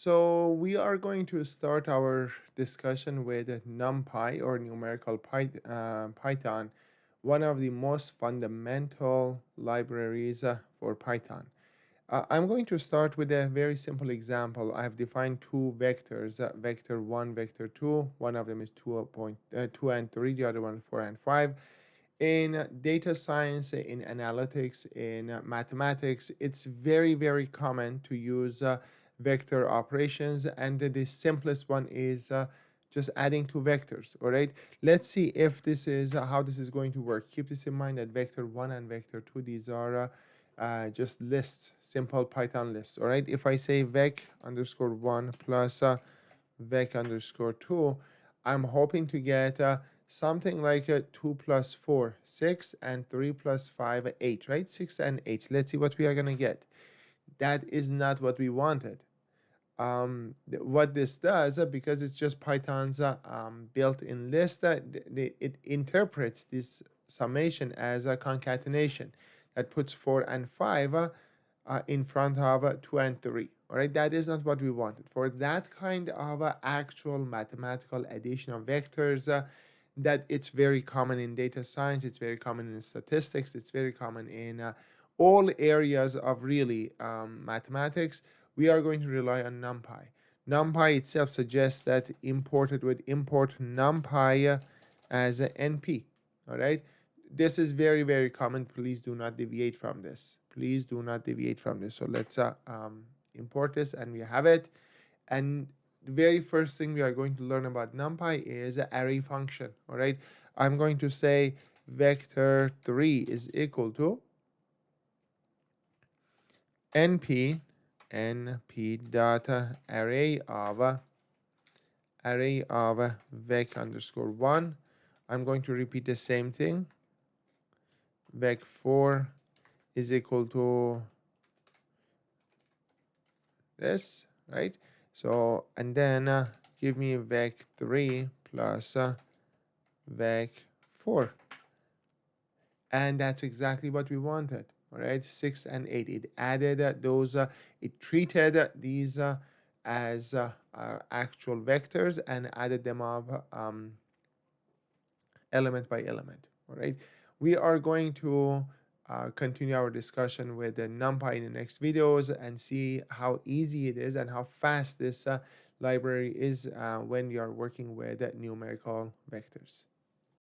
So we are going to start our discussion with NumPy or numerical Python, one of the most fundamental libraries for Python. I'm going to start with a very simple example. I've defined two vectors, vector 1, vector 2. One of them is 2 and 3, the other one 4 and 5. In data science, in analytics, in mathematics, it's very, very common to use vector operations, and the simplest one is just adding two vectors. All right, let's see if this is how this is going to work. Keep this in mind that vector 1 and vector 2, these are just lists, simple Python lists. All right, if I say vec underscore 1 plus vec underscore 2, I'm hoping to get something like 2 plus 4, 6, and 3 plus 5, 8, right? 6 and 8. Let's see what we are going to get. That is not what we wanted. What this does, because it's just Python's built-in list, it interprets this summation as a concatenation that puts 4 and 5 in front of 2 and 3. All right, that is not what we wanted. For that kind of actual mathematical addition of vectors, that it's very common in data science, it's very common in statistics, it's very common in all areas of really mathematics, we are going to rely on NumPy. NumPy itself suggests that imported with import NumPy as a NP. All right, this is very, very common. Please do not deviate from this. Please do not deviate from this. So let's import this, and we have it. And the very first thing we are going to learn about NumPy is an array function. All right, I'm going to say vector 3 is equal to np dot array of vec underscore 1. I'm going to repeat the same thing. Vec 4 is equal to this, right? So, and then give me vec 3 plus vec 4. And that's exactly what we wanted. All right, 6 and 8. It added those, it treated these as actual vectors and added them up element by element. All right, we are going to continue our discussion with the NumPy in the next videos and see how easy it is and how fast this library is when you are working with numerical vectors.